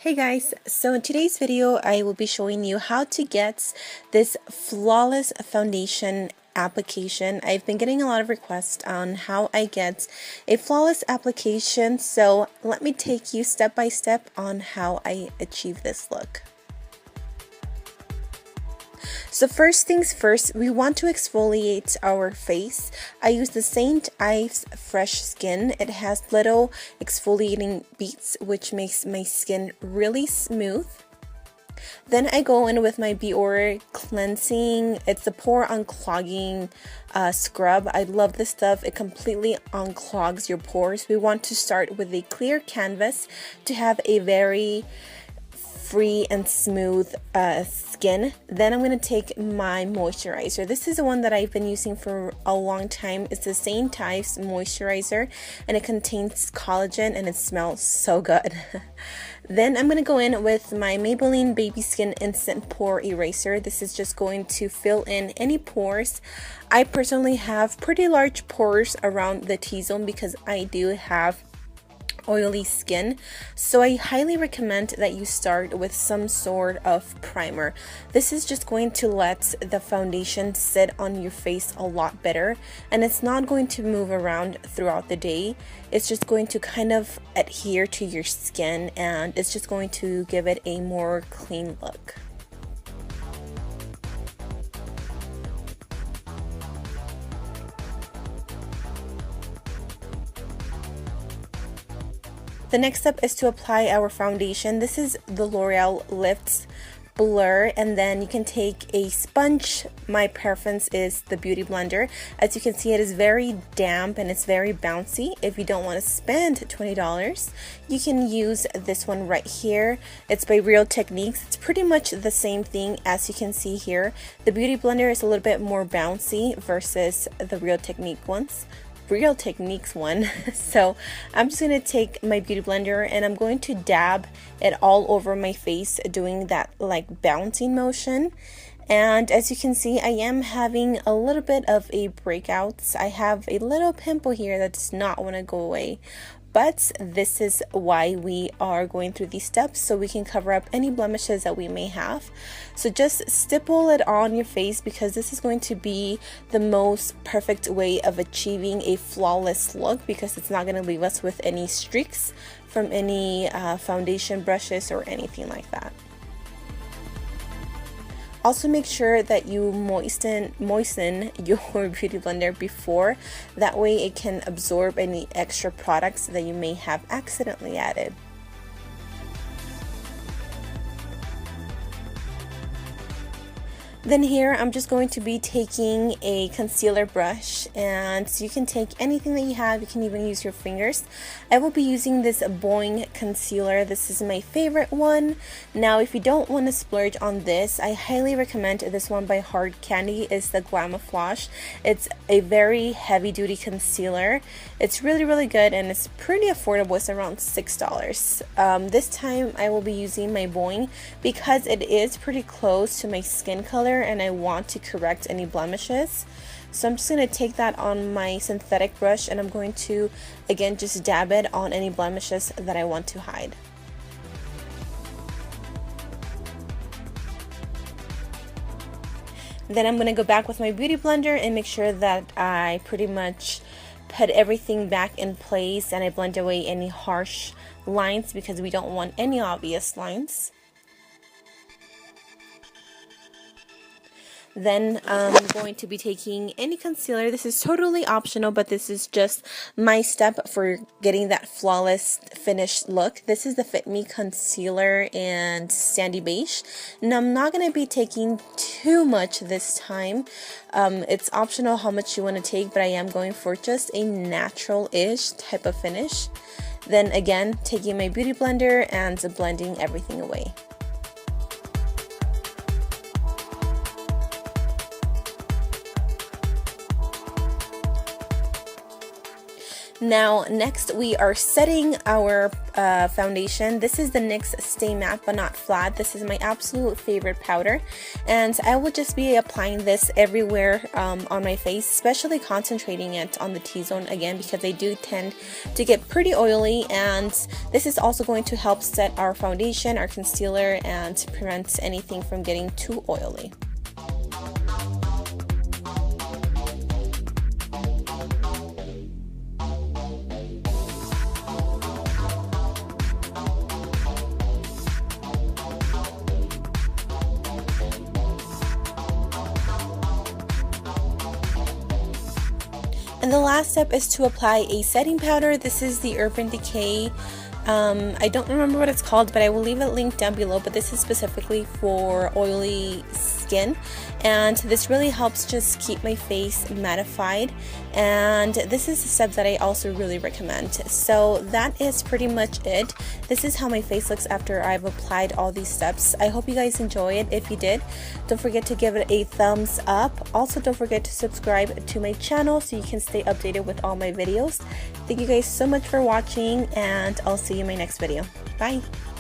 Hey guys, so in today's video I will be showing you how to get this flawless foundation application. I've been getting a lot of requests on how I get a flawless application, so let me take you step by step on how I achieve this look. So first things first, we want to exfoliate our face. I use the St. Ives Fresh Skin. It has little exfoliating beads which makes my skin really smooth. Then I go in with my Biore cleansing. It's the pore unclogging scrub. I love this stuff. It completely unclogs your pores. We want to start with a clear canvas to have a very free and smooth skin. Then I'm going to take my moisturizer. This is the one that I've been using for a long time. It's the St. Ives moisturizer and it contains collagen and it smells so good. Then I'm going to go in with my Maybelline Baby Skin Instant Pore Eraser. This is just going to fill in any pores. I personally have pretty large pores around the T-zone because I do have oily skin, so I highly recommend that you start with some sort of primer. This is just going to let the foundation sit on your face a lot better, and it's not going to move around throughout the day. It's just going to kind of adhere to your skin, and it's just going to give it a more clean look. The next step is to apply our foundation. This is the L'Oreal Lift Blur, and then you can take a sponge. My preference is the Beauty Blender. As you can see, it is very damp and it's very bouncy. If you don't want to spend $20, you can use this one right here. It's by Real Techniques. It's pretty much the same thing as you can see here. The Beauty Blender is a little bit more bouncy versus the Real Techniques one. So I'm just going to take my Beauty Blender and I'm going to dab it all over my face, doing that like bouncing motion. And as you can see, I am having a little bit of a breakout. I have a little pimple here that does not want to go away. But this is why we are going through these steps, so we can cover up any blemishes that we may have. So just stipple it on your face because this is going to be the most perfect way of achieving a flawless look, because it's not going to leave us with any streaks from any foundation brushes or anything like that. Also make sure that you moisten your Beauty Blender before. That way it can absorb any extra products that you may have accidentally added. Then here I'm just going to be taking a concealer brush, and so you can take anything that you have. You can even use your fingers. I will be using this Boing concealer. This is my favorite one. Now if you don't want to splurge on this, I highly recommend this one by Hard Candy. It's the Glamouflage. It's a very heavy duty concealer. It's really good and it's pretty affordable. It's around $6. This time I will be using my Boing because it is pretty close to my skin color and I want to correct any blemishes. So I'm just going to take that on my synthetic brush and I'm going to again just dab it on any blemishes that I want to hide. Then I'm going to go back with my Beauty Blender and make sure that I pretty much put everything back in place and I blend away any harsh lines because we don't want any obvious lines. Then I'm going to be taking any concealer. This is totally optional, but this is just my step for getting that flawless finished look. This is the Fit Me Concealer and Sandy Beige. Now I'm not going to be taking too much this time. It's optional how much you want to take, but I am going for just a natural-ish type of finish. Then again, taking my Beauty Blender and blending everything away. Now next we are setting our foundation. This is the NYX Stay Matte But Not Flat. This is my absolute favorite powder, and I will just be applying this everywhere on my face, especially concentrating it on the T-zone again because they do tend to get pretty oily, and this is also going to help set our foundation, our concealer, and prevent anything from getting too oily. And the last step is to apply a setting powder. This is the Urban Decay. I don't remember what it's called, but I will leave it linked down below, but this is specifically for oily skin, and this really helps just keep my face mattified, and this is a step that I also really recommend. So that is pretty much it. This is how my face looks after I've applied all these steps. I hope you guys enjoy it. If you did, don't forget to give it a thumbs up. Also, don't forget to subscribe to my channel so you can stay updated with all my videos. Thank you guys so much for watching, and I'll see you in my next video. Bye!